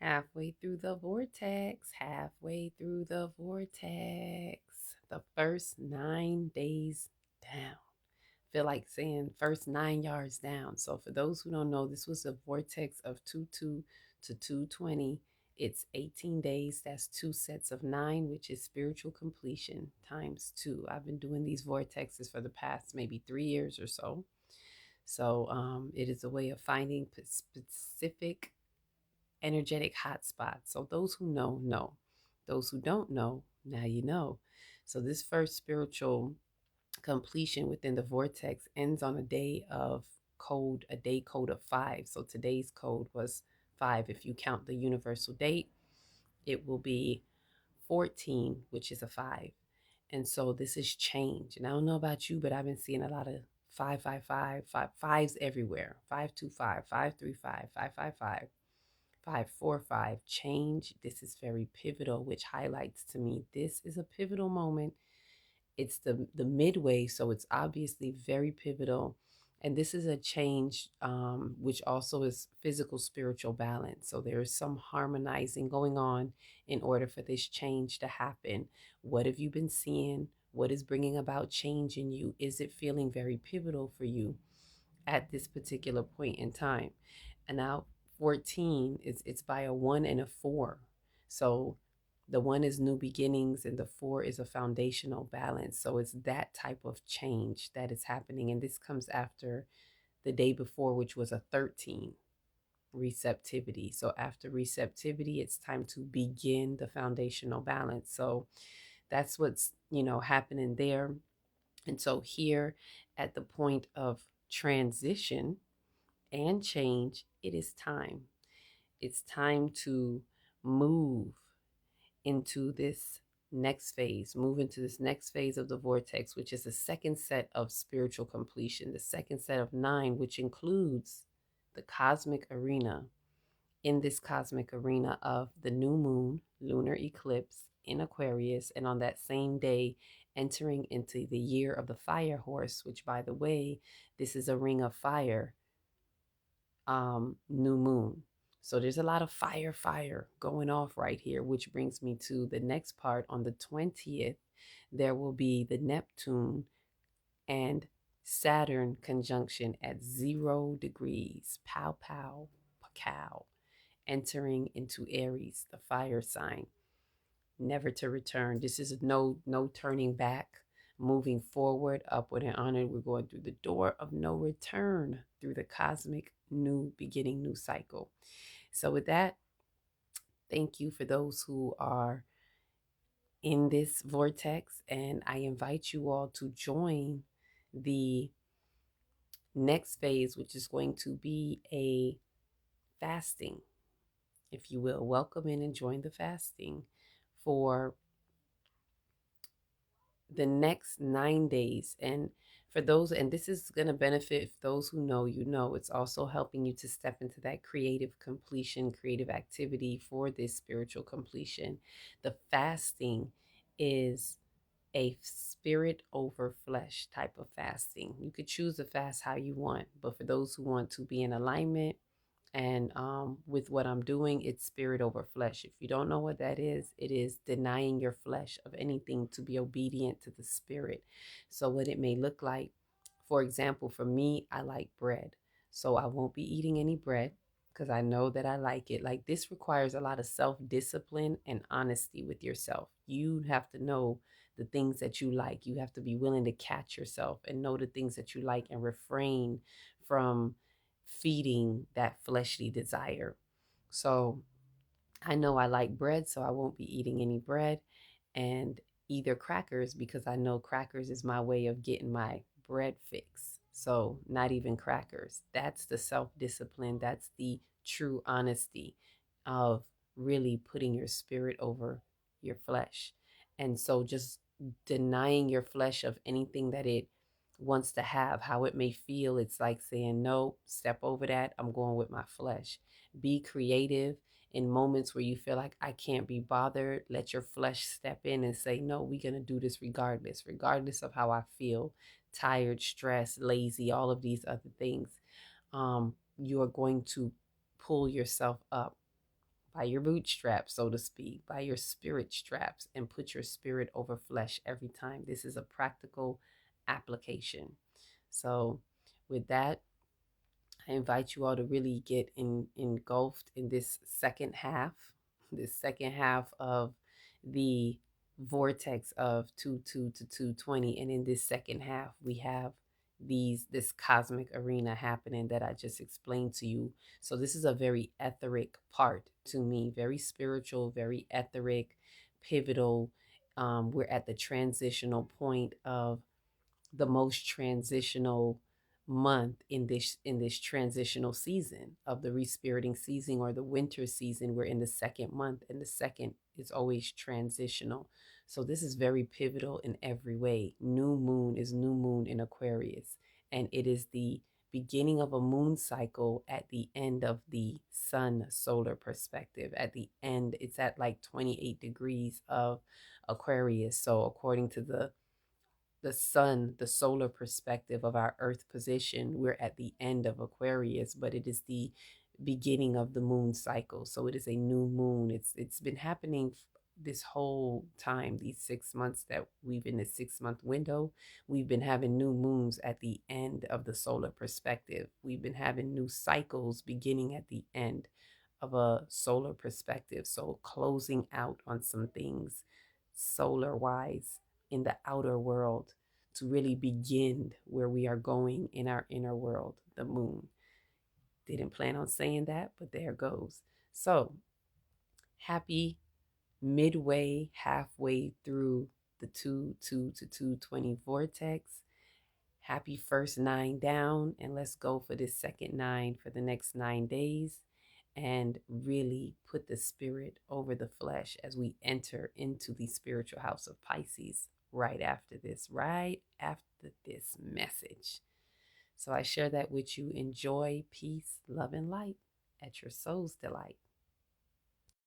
Halfway through the vortex, halfway through the vortex. The first 9 days down. Feel like saying first 9 yards down. So for those who don't know, this was a vortex of 2-2 to 220. It's 18 days. That's two sets of nine, which is spiritual completion times two. I've been doing these vortexes for the past maybe 3 years or so. So it is a way of finding specific energetic hotspots. So those who know, know. Those who don't know, now you know. So this first spiritual completion within the vortex ends on a day code of 5. So today's code was 5. If you count the universal date, it will be 14, which is a 5. And so this is change. And I don't know about you, but I've been seeing a lot of 555, fives everywhere. 525, 535, 555. 545 change. This is very pivotal, which highlights to me this is a pivotal moment. It's the midway, so it's obviously very pivotal. And this is a change, which also is physical spiritual balance. So there is some harmonizing going on in order for this change to happen. What have you been seeing? What is bringing about change in you? Is it feeling very pivotal for you at this particular point in time? And now 14 is it's by a 1 and a 4. So the 1 is new beginnings and the 4 is a foundational balance. So it's that type of change that is happening. And this comes after the day before, which was a 13, receptivity. So after receptivity, it's time to begin the foundational balance. So that's what's, happening there. And so here at the point of transition and change, it is time. It's time to move into this move into this next phase of the vortex, which is the second set of spiritual completion, the second set of nine, which includes the cosmic arena. In this cosmic arena of the new moon, lunar eclipse in Aquarius, and on that same day, entering into the year of the fire horse, which, by the way, this is a ring of fire new moon. So there's a lot of fire going off right here, which brings me to the next part. On the 20th, there will be the Neptune and Saturn conjunction at 0 degrees. Pow, pow, pow, entering into Aries, the fire sign, never to return. This is no turning back, moving forward, upward and onward. We're going through the door of no return through the cosmic new beginning, new cycle. So with that, thank you for those who are in this vortex, and I invite you all to join the next phase, which is going to be a fasting, if you will. Welcome in and join the fasting for the next 9 days. And for those, and this is going to benefit those who know, it's also helping you to step into that creative completion, creative activity for this spiritual completion. The fasting is a spirit over flesh type of fasting. You could choose to fast how you want, but for those who want to be in alignment and with what I'm doing, it's spirit over flesh. If you don't know what that is, it is denying your flesh of anything to be obedient to the spirit. So, what it may look like, for example, for me, I like bread. So, I won't be eating any bread because I know that I like it. Like, this requires a lot of self discipline and honesty with yourself. You have to know the things that you like. You have to be willing to catch yourself and know the things that you like and refrain from feeding that fleshly desire. So I know I like bread, so I won't be eating any bread, and either crackers, because I know crackers is my way of getting my bread fix. So not even crackers. That's the self discipline. That's the true honesty of really putting your spirit over your flesh. And so just denying your flesh of anything that it wants to have, how it may feel. It's like saying, no, step over that. I'm going with my flesh. Be creative in moments where you feel like I can't be bothered. Let your flesh step in and say, no, we're going to do this regardless of how I feel, tired, stressed, lazy, all of these other things. You are going to pull yourself up by your bootstraps, so to speak, by your spirit straps, and put your spirit over flesh every time. This is a practical application. So, with that, I invite you all to really get engulfed in this second half of the vortex of 2 2 to 220. And in this second half, we have this cosmic arena happening that I just explained to you. So this is a very etheric part to me, very spiritual, very etheric, pivotal. We're at the transitional point of the most transitional month in this transitional season of the respiriting season or the winter season. We're in the second month, and the second is always transitional. So this is very pivotal in every way. New moon is new moon in Aquarius, and it is the beginning of a moon cycle at the end of the sun solar perspective. At the end, it's at like 28 degrees of Aquarius. So according to the sun, the solar perspective of our earth position, we're at the end of Aquarius, but it is the beginning of the moon cycle. So it is a new moon. It's been happening this whole time, these 6 months that we've in the 6 month window. We've been having new moons at the end of the solar perspective. We've been having new cycles beginning at the end of a solar perspective. So closing out on some things solar wise in the outer world to really begin where we are going in our inner world, the moon. Didn't plan on saying that, but there goes. So happy midway, halfway through the 2 2 to 220 vortex. Happy first 9 down, and let's go for this second 9 for the next 9 days and really put the spirit over the flesh as we enter into the spiritual house of Pisces right after this message. So I share that with you. Enjoy, peace, love, and light at your soul's delight.